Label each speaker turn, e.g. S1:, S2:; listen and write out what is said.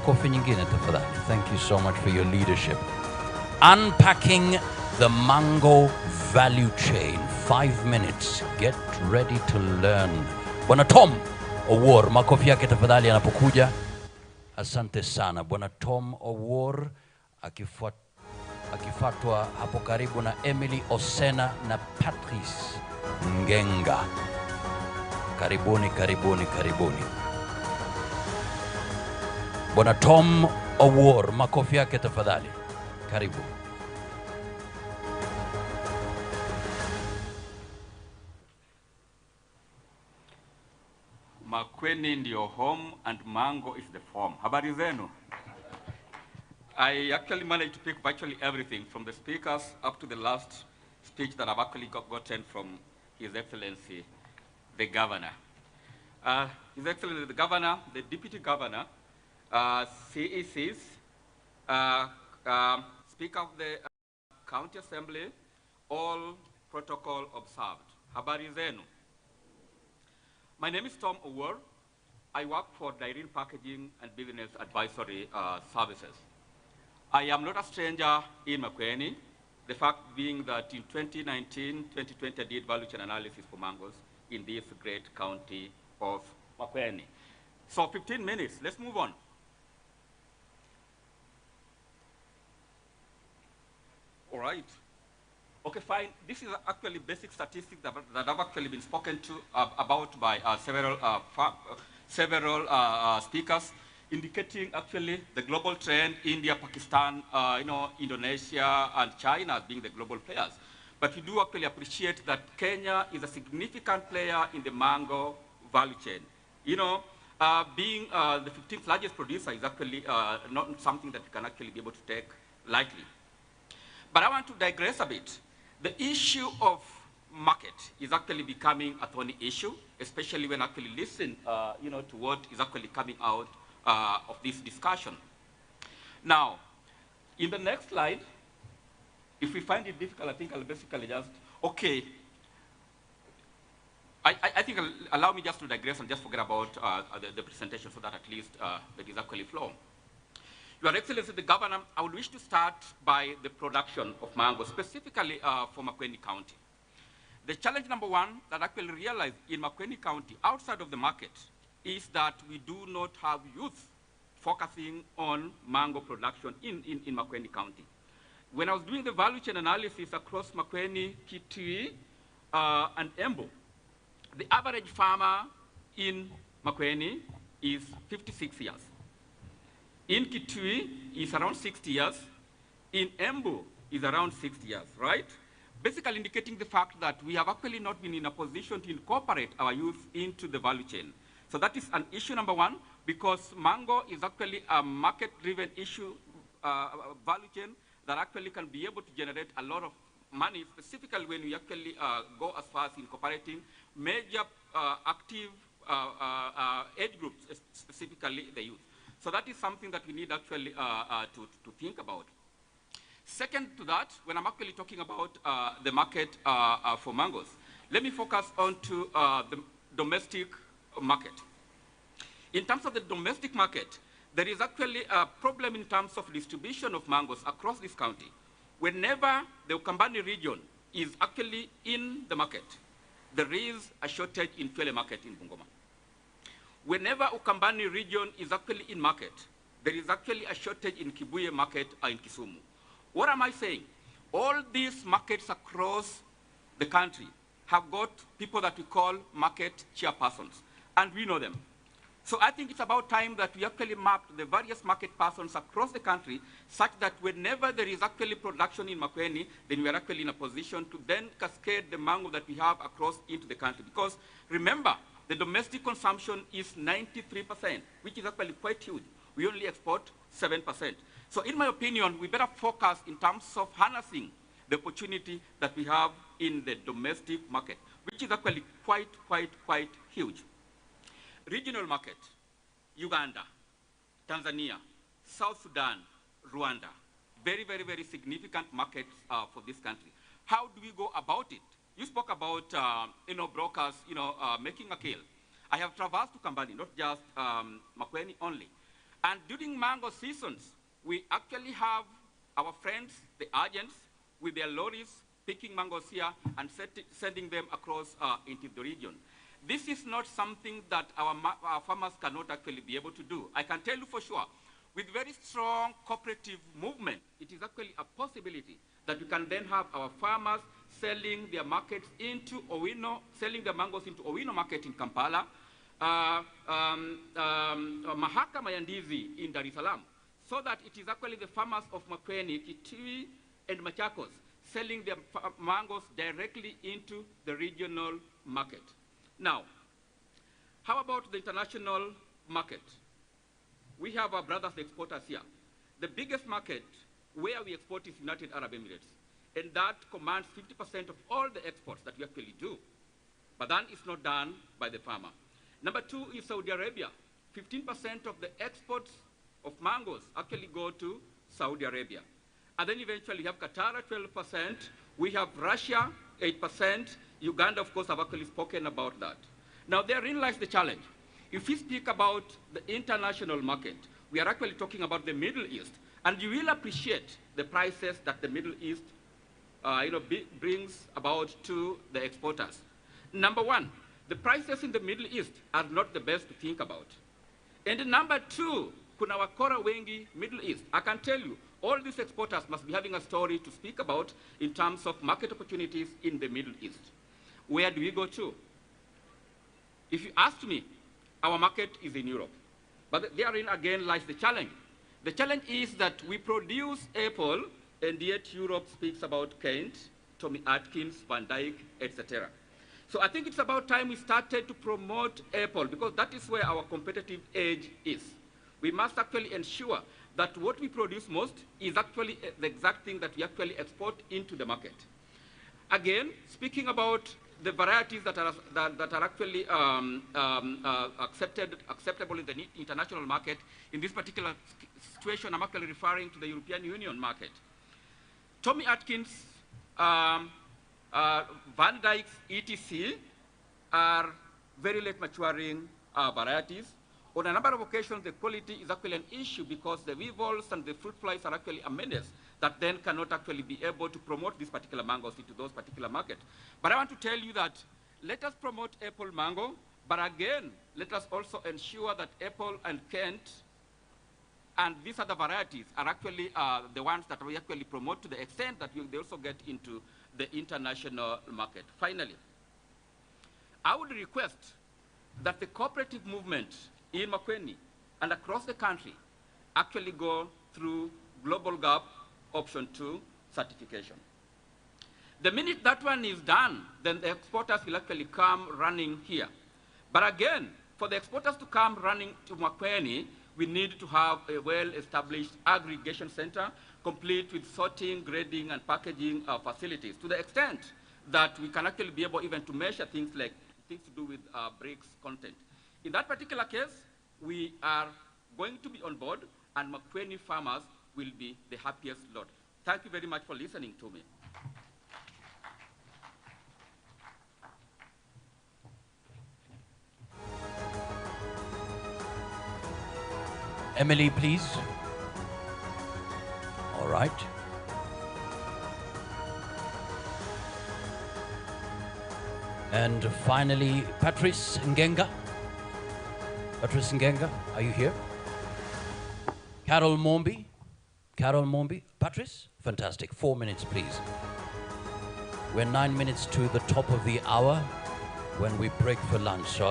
S1: Makofi nyingine tafadhali. Thank you so much for your leadership. Unpacking the mango value chain. 5 minutes. Get ready to learn. Bwana Tom Owuor, makofi yake tafadhali anapokuja. Asante sana. Bwana Tom Owuor akifuatwa hapo karibu na Emily Osena na Patrice Ngenga. Karibuni, karibuni, karibuni. Bwana Tom Owuor, makofi yake tafadhali. Karibu.
S2: Makueni ndio home and mango is the form. Habari zenu? I actually managed to pick virtually everything from the speakers up to the last speech that I've actually gotten from His Excellency, the Governor. His Excellency, the Governor, the Deputy Governor, CECs, Speaker of the County Assembly, all protocol observed. Habari zenu? My name is Tom Owuor. I work for Dairy Packaging and Business Advisory Services. I am not a stranger in Makueni, the fact being that in 2019, 2020, I did value chain analysis for mangoes in this great county of Makueni. So 15 minutes, let's move on. All right. Okay, fine. This is actually basic statistics that have actually been spoken to about by several speakers, indicating actually the global trend, India, Pakistan, Indonesia, and China as being the global players. But we do actually appreciate that Kenya is a significant player in the mango value chain. Being the 15th largest producer is actually not something that we can actually be able to take lightly. But I want to digress a bit. The issue of market is actually becoming a thorny issue, especially when actually listen, to what is actually coming out of this discussion. Now, in the next slide, if we find it difficult, I think I'll basically just, okay. I think allow me just to digress and just forget about the presentation so that at least it is actually flow. Your Excellency, the Governor, I would wish to start by the production of mango, specifically for Makueni County. The challenge number one that I actually realized in Makueni County, outside of the market, is that we do not have youth focusing on mango production in Makueni County. When I was doing the value chain analysis across Makueni, Kitui, and Embu, the average farmer in Makueni is 56 years. In Kitui is around 60 years. In Embu is around 60 years, right? Basically indicating the fact that we have actually not been in a position to incorporate our youth into the value chain. So that is an issue number one, because mango is actually a market-driven issue, value chain that actually can be able to generate a lot of money, specifically when we actually go as far as incorporating major active age groups, specifically the youth. So that is something that we need actually to think about. Second to that, when I'm actually talking about the market for mangoes, let me focus on to the domestic market. In terms of the domestic market, there is actually a problem in terms of distribution of mangoes across this county. Whenever the Ukambani region is actually in the market, there is a shortage in Twele market in Bungoma. Whenever Ukambani region is actually in market, there is actually a shortage in Kibuye market or in Kisumu. What am I saying? All these markets across the country have got people that we call market chairpersons, and we know them. So I think it's about time that we actually map the various market persons across the country such that whenever there is actually production in Makueni, then we are actually in a position to then cascade the mango that we have across into the country. Because remember, the domestic consumption is 93%, which is actually quite huge. We only export 7%. So in my opinion, we better focus in terms of harnessing the opportunity that we have in the domestic market, which is actually quite huge. Regional market, Uganda, Tanzania, South Sudan, Rwanda, very significant markets for this country. How do we go about it? You spoke about, brokers, making a kill. I have traversed to Kambani, not just Makueni only. And during mango seasons, we actually have our friends, the agents, with their lorries, picking mangoes here and sending them across into the region. This is not something that our farmers cannot actually be able to do. I can tell you for sure, with very strong cooperative movement, it is actually a possibility that we can then have our farmers selling their markets into Owino, selling their mangoes into Owino market in Kampala, Mahakama ya Ndizi in Dar es Salaam, so that it is actually the farmers of Makueni, Kitui, and Machakos selling their mangoes directly into the regional market. Now, how about the international market? We have our brothers, the exporters here. The biggest market where we export is United Arab Emirates, and that commands 50% of all the exports that we actually do. But then it's not done by the farmer. Number two is Saudi Arabia. 15% of the exports of mangoes actually go to Saudi Arabia. And then eventually you have Qatar at 12%, we have Russia 8%, Uganda of course have actually spoken about that. Now therein lies the challenge. If we speak about the international market, we are actually talking about the Middle East, and you will appreciate the prices that the Middle East brings about to the exporters. Number one, the prices in the Middle East are not the best to think about. And number two, kuna wakora wengi Middle East. I can tell you, all these exporters must be having a story to speak about in terms of market opportunities in the Middle East. Where do we go to? If you ask me, our market is in Europe. But therein again lies the challenge. The challenge is that we produce apple, and yet Europe speaks about Kent, Tommy Atkins, Van Dyke, etc. So I think it's about time we started to promote apple, because that is where our competitive edge is. We must actually ensure that what we produce most is actually the exact thing that we actually export into the market. Again, speaking about the varieties that are actually acceptable in the international market, in this particular situation, I'm actually referring to the European Union market. Tommy Atkins, Van Dyke's ETC are very late maturing varieties. On a number of occasions, the quality is actually an issue because the weevils and the fruit flies are actually a menace that then cannot actually be able to promote these particular mangoes into those particular markets. But I want to tell you that let us promote apple mango, but again, let us also ensure that apple and Kent and these other varieties are actually the ones that we actually promote to the extent that they also get into the international market. Finally, I would request that the cooperative movement in Makueni and across the country actually go through Global Gap Option 2 certification. The minute that one is done, then the exporters will actually come running here. But again, for the exporters to come running to Makueni, we need to have a well-established aggregation center, complete with sorting, grading, and packaging facilities, to the extent that we can actually be able even to measure things like things to do with bricks content. In that particular case, we are going to be on board, and Makueni farmers will be the happiest lot. Thank you very much for listening to me.
S1: Emily, please. All right. And finally, Patrice Ngenga. Patrice Ngenga, are you here? Carol Mombi. Carol Mombi. Patrice? Fantastic. 4 minutes, please. We're 9 minutes to the top of the hour when we break for lunch. So